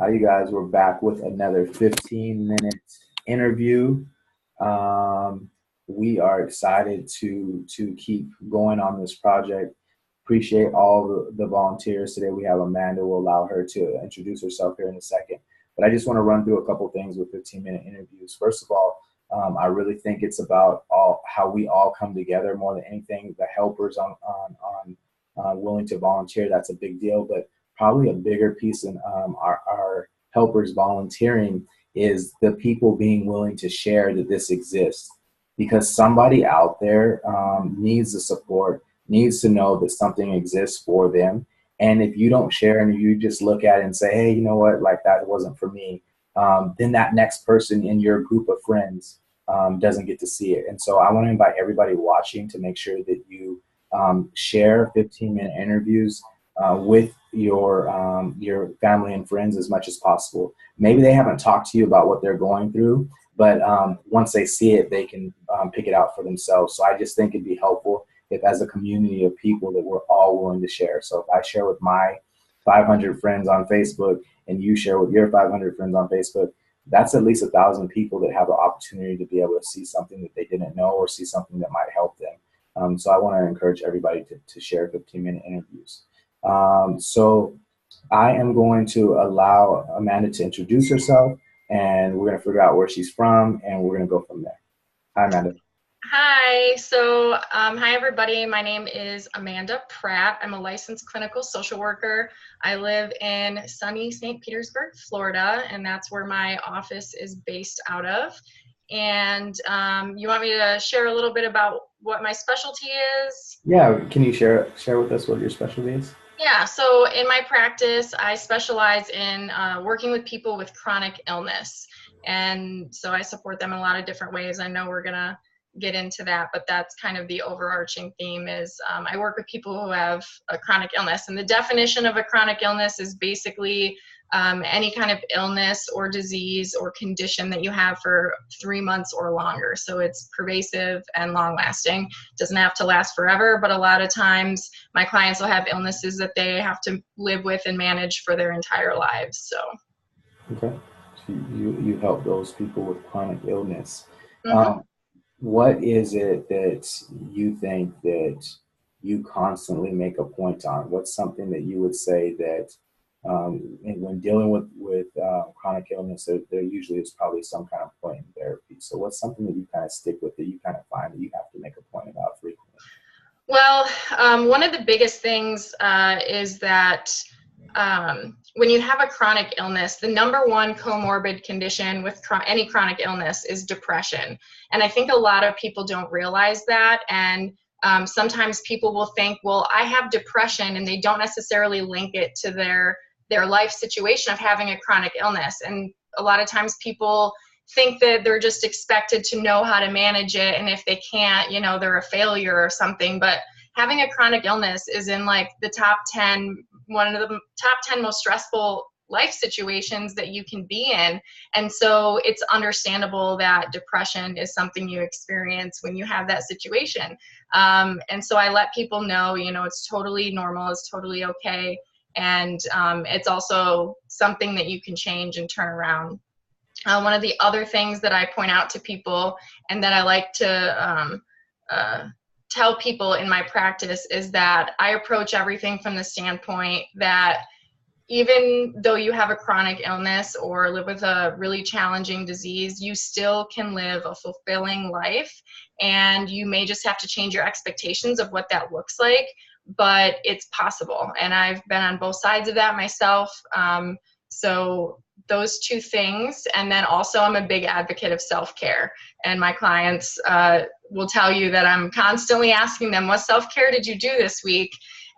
You guys? We're back with another 15-minute interview. Um, we are excited to keep going on this project. Appreciate all the volunteers today. We have Amanda. We'll allow her to introduce herself here in a second. But I just want to run through a couple things with 15-minute interviews. First of all, I really think it's about all how we all come together more than anything. The helpers on willing to volunteer, that's a big deal. But probably a bigger piece in our helpers volunteering is the people being willing to share that this exists, because somebody out there needs the support, needs to know that something exists for them. And if you don't share and you just look at it and say, hey, you know what, like that wasn't for me, then that next person in your group of friends doesn't get to see it. And so I want to invite everybody watching to make sure that you share 15-minute interviews with your family and friends as much as possible. Maybe they haven't talked to you about what they're going through, but once they see it, they can pick it out for themselves. So I just think it'd be helpful if, as a community of people, that we're all willing to share. So if I share with my 500 friends on Facebook and you share with your 500 friends on Facebook, that's at least 1,000 people that have the opportunity to be able to see something that they didn't know or see something that might help them. So I want to encourage everybody to share 15-minute interviews. So I am going to allow Amanda to introduce herself, and we're going to figure out where she's from, and we're going to go from there. Hi, Amanda. Hi. Hi everybody. My name is Amanda Pratt. I'm a licensed clinical social worker. I live in sunny St. Petersburg, Florida, and that's where my office is based out of. And you want me to share a little bit about what my specialty is? Yeah, can you share with us what your specialty is? Yeah, so in my practice, I specialize in working with people with chronic illness. And so I support them in a lot of different ways. I know we're going to get into that, but that's kind of the overarching theme is I work with people who have a chronic illness. And the definition of a chronic illness is basically any kind of illness or disease or condition that you have for 3 months or longer. So it's pervasive and long lasting. It doesn't have to last forever, but a lot of times my clients will have illnesses that they have to live with and manage for their entire lives. So Okay, so you help those people with chronic illness. mm-hmm. What is it that you think that you constantly make a point on? What's something that you would say that when dealing with chronic illness, there usually is probably some kind of point in therapy. So what's something that you kind of stick with that you kind of find that you have to make a point about frequently? Well, one of the biggest things is that when you have a chronic illness, the number one comorbid condition with any chronic illness is depression. And I think a lot of people don't realize that. And sometimes people will think, well, I have depression, and they don't necessarily link it to their life situation of having a chronic illness. And a lot of times people think that they're just expected to know how to manage it. And if they can't, they're a failure or something. But having a chronic illness is in like the one of the top 10 most stressful life situations that you can be in. And so it's understandable that depression is something you experience when you have that situation. And so I let people know, it's totally normal, it's totally okay. And it's also something that you can change and turn around. One of the other things that I point out to people and that I like to tell people in my practice is that I approach everything from the standpoint that even though you have a chronic illness or live with a really challenging disease, you still can live a fulfilling life. And you may just have to change your expectations of what that looks like, but it's possible. And I've been on both sides of that myself. So those two things. And then also I'm a big advocate of self-care. And my clients will tell you that I'm constantly asking them, what self-care did you do this week?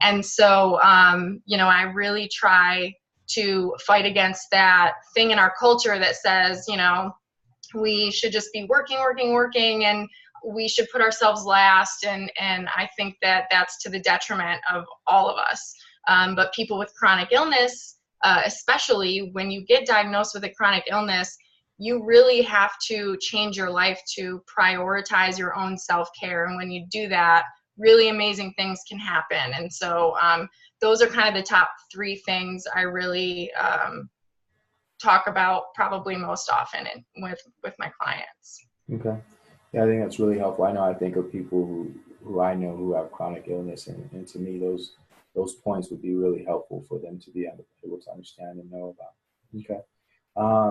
And so, I really try to fight against that thing in our culture that says, we should just be working, and we should put ourselves last. And I think that that's to the detriment of all of us. But people with chronic illness, especially when you get diagnosed with a chronic illness, you really have to change your life to prioritize your own self-care. And when you do that, really amazing things can happen. And so those are kind of the top 3 things I really talk about probably most often with my clients. Okay. Yeah, I think that's really helpful. I think of people who I know who have chronic illness, and to me, those points would be really helpful for them to be able to understand and know about. Okay.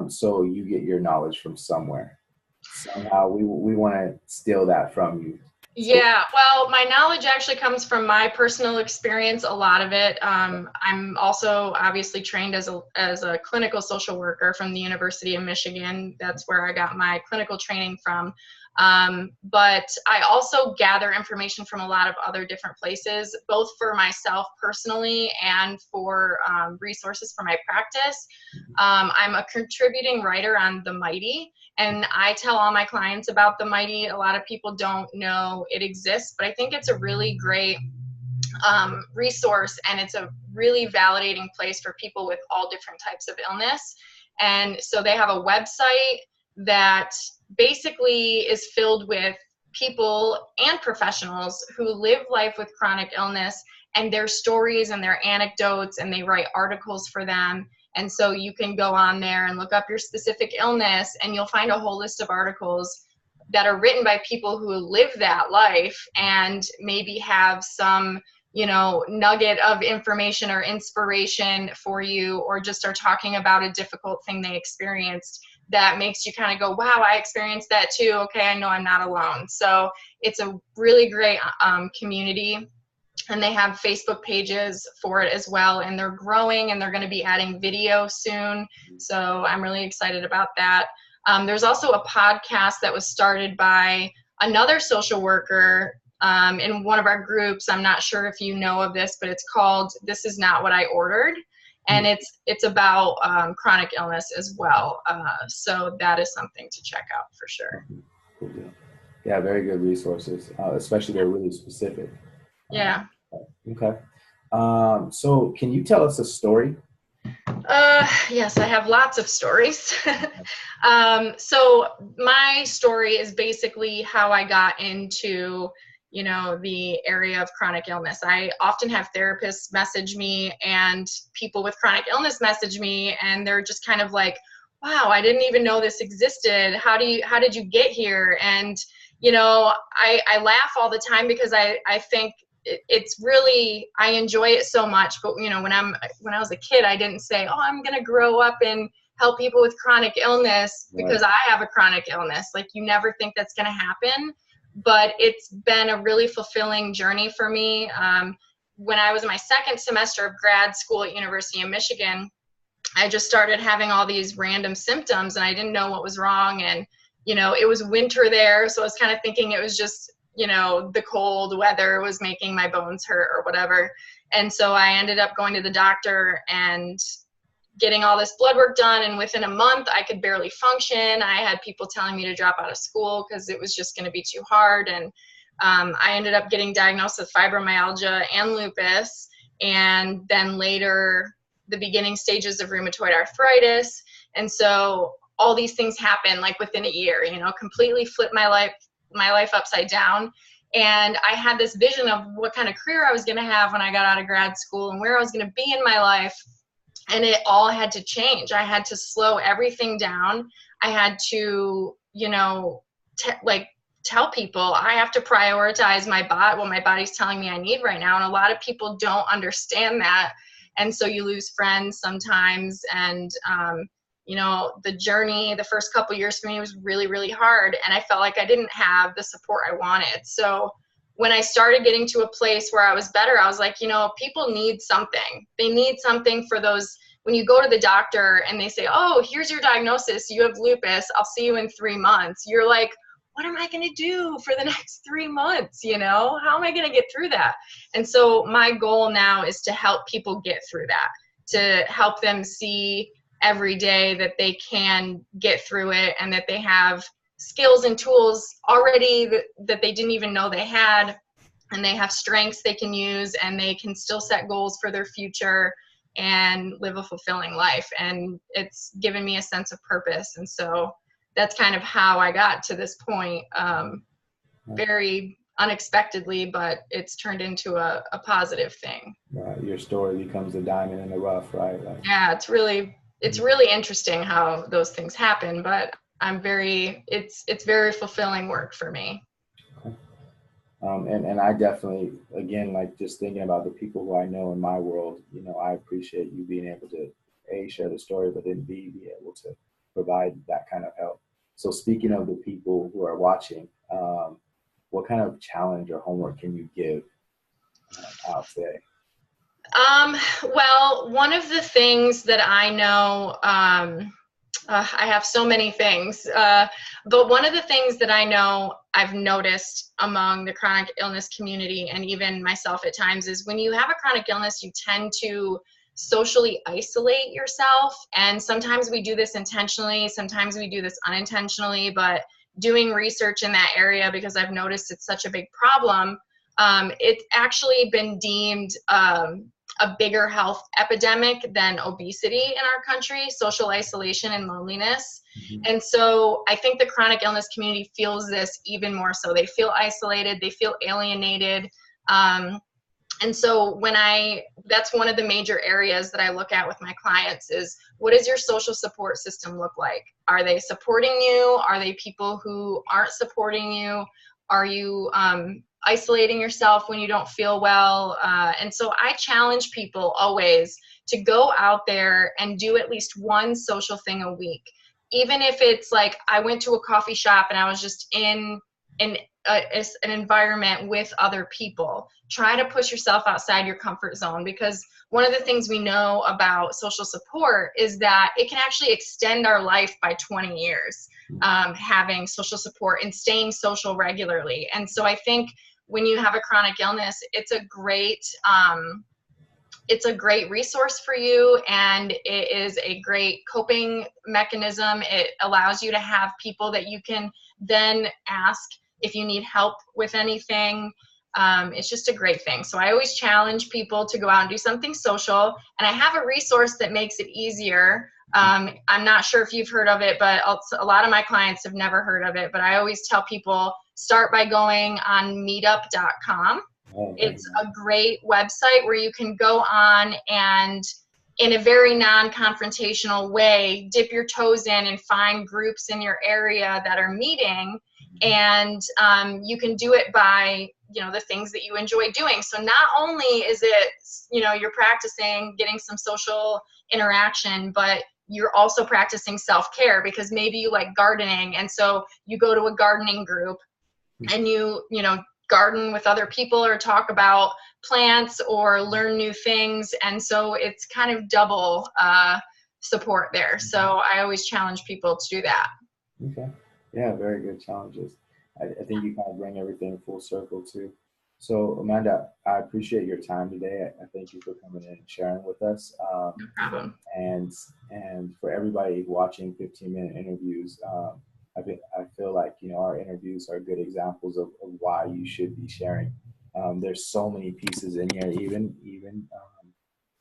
So you get your knowledge from somewhere. Somehow we want to steal that from you. So, Yeah, well, my knowledge actually comes from my personal experience, a lot of it. I'm also obviously trained as a clinical social worker from the University of Michigan. That's where I got my clinical training from. But I also gather information from a lot of other different places, both for myself personally and for resources for my practice. I'm a contributing writer on The Mighty, and I tell all my clients about The Mighty. A lot of people don't know it exists, but I think it's a really great resource, and it's a really validating place for people with all different types of illness. And so they have a website that basically is filled with people and professionals who live life with chronic illness, and their stories and their anecdotes, and they write articles for them. And so you can go on there and look up your specific illness, and you'll find a whole list of articles that are written by people who live that life and maybe have some, nugget of information or inspiration for you, or just are talking about a difficult thing they experienced that makes you kind of go, wow, I experienced that too. Okay, I know I'm not alone. So it's a really great community. And they have Facebook pages for it as well, and they're growing, and they're going to be adding video soon. So I'm really excited about that. There's also a podcast that was started by another social worker in one of our groups. I'm not sure if you know of this, but it's called This Is Not What I Ordered. And it's about chronic illness as well. So that is something to check out for sure. cool deal. Yeah, very good resources, especially they're really specific. Yeah. Okay. So can you tell us a story? Yes, I have lots of stories. So my story is basically how I got into, the area of chronic illness. I often have therapists message me, and people with chronic illness message me, and they're just kind of like, wow, I didn't even know this existed. How did you get here? And, I laugh all the time because I think it's really, I enjoy it so much. But when I was a kid, I didn't say, oh, I'm gonna grow up and help people with chronic illness because I have a chronic illness. Like, you never think that's gonna happen. But it's been a really fulfilling journey for me. When I was in my second semester of grad school at University of Michigan, I just started having all these random symptoms, and I didn't know what was wrong. And it was winter there, so I was kind of thinking it was just the cold weather was making my bones hurt or whatever. And so I ended up going to the doctor and getting all this blood work done. And within a month, I could barely function. I had people telling me to drop out of school because it was just going to be too hard. And I ended up getting diagnosed with fibromyalgia and lupus. And then later, the beginning stages of rheumatoid arthritis. And so all these things happened like within a year, completely flipped my life upside down. And I had this vision of what kind of career I was going to have when I got out of grad school and where I was going to be in my life. And it all had to change. I had to slow everything down. I had to, tell people I have to prioritize what my body's telling me I need right now. And a lot of people don't understand that. And so you lose friends sometimes. And, the journey, the first couple years for me was really, really hard. And I felt like I didn't have the support I wanted. So when I started getting to a place where I was better, I was like, people need something. They need something for those. When you go to the doctor and they say, oh, here's your diagnosis, you have lupus, I'll see you in 3 months. You're like, what am I going to do for the next 3 months? How am I going to get through that? And so my goal now is to help people get through that, to help them see every day that they can get through it, and that they have skills and tools already that they didn't even know they had, and they have strengths they can use, and they can still set goals for their future and live a fulfilling life. And it's given me a sense of purpose. And so that's kind of how I got to this point, very unexpectedly, but it's turned into a positive thing. Your story becomes a diamond in the rough, right? Yeah, it's really it's really interesting how those things happen, but it's very fulfilling work for me. And I definitely, again, like just thinking about the people who I know in my world, I appreciate you being able to A, share the story, but then B, be able to provide that kind of help. So speaking of the people who are watching, what kind of challenge or homework can you give out today? Well, one of the things that I know, I have so many things, but one of the things that I know I've noticed among the chronic illness community and even myself at times is when you have a chronic illness, you tend to socially isolate yourself. And sometimes we do this intentionally, sometimes we do this unintentionally, but doing research in that area, because I've noticed it's such a big problem, it's actually been deemed a bigger health epidemic than obesity in our country, social isolation and loneliness. Mm-hmm. And so I think the chronic illness community feels this even more so. They feel isolated, they feel alienated. And so that's one of the major areas that I look at with my clients is, what does your social support system look like? Are they supporting you? Are they people who aren't supporting you? Are you isolating yourself when you don't feel well? And so I challenge people always to go out there and do at least one social thing a week. Even if it's like I went to a coffee shop and I was just in an environment with other people. Try to push yourself outside your comfort zone, because one of the things we know about social support is that it can actually extend our life by 20 years, having social support and staying social regularly. And so I think when you have a chronic illness, it's a great resource for you, and it is a great coping mechanism. It allows you to have people that you can then ask if you need help with anything. It's just a great thing. So I always challenge people to go out and do something social, and I have a resource that makes it easier. I'm not sure if you've heard of it, but a lot of my clients have never heard of it, but I always tell people, start by going on meetup.com. It's a great website where you can go on and, in a very non-confrontational way, dip your toes in and find groups in your area that are meeting. And you can do it by, the things that you enjoy doing. So not only is it, you're practicing getting some social interaction, but you're also practicing self-care, because maybe you like gardening. And so you go to a gardening group and you garden with other people or talk about plants or learn new things. And so it's kind of double support there. So I always challenge people to do that. Okay. Yeah, very good challenges. I think you kind of bring everything full circle too. So Amanda, I appreciate your time today. I thank you for coming in and sharing with us. No problem. And for everybody watching 15-minute interviews, I feel like our interviews are good examples of why you should be sharing. There's so many pieces in here, even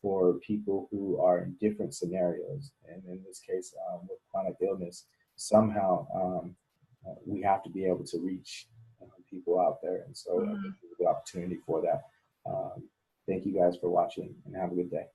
for people who are in different scenarios, and in this case, with chronic illness, somehow we have to be able to reach people out there, and so I think there's a good opportunity for that. Thank you guys for watching, and have a good day.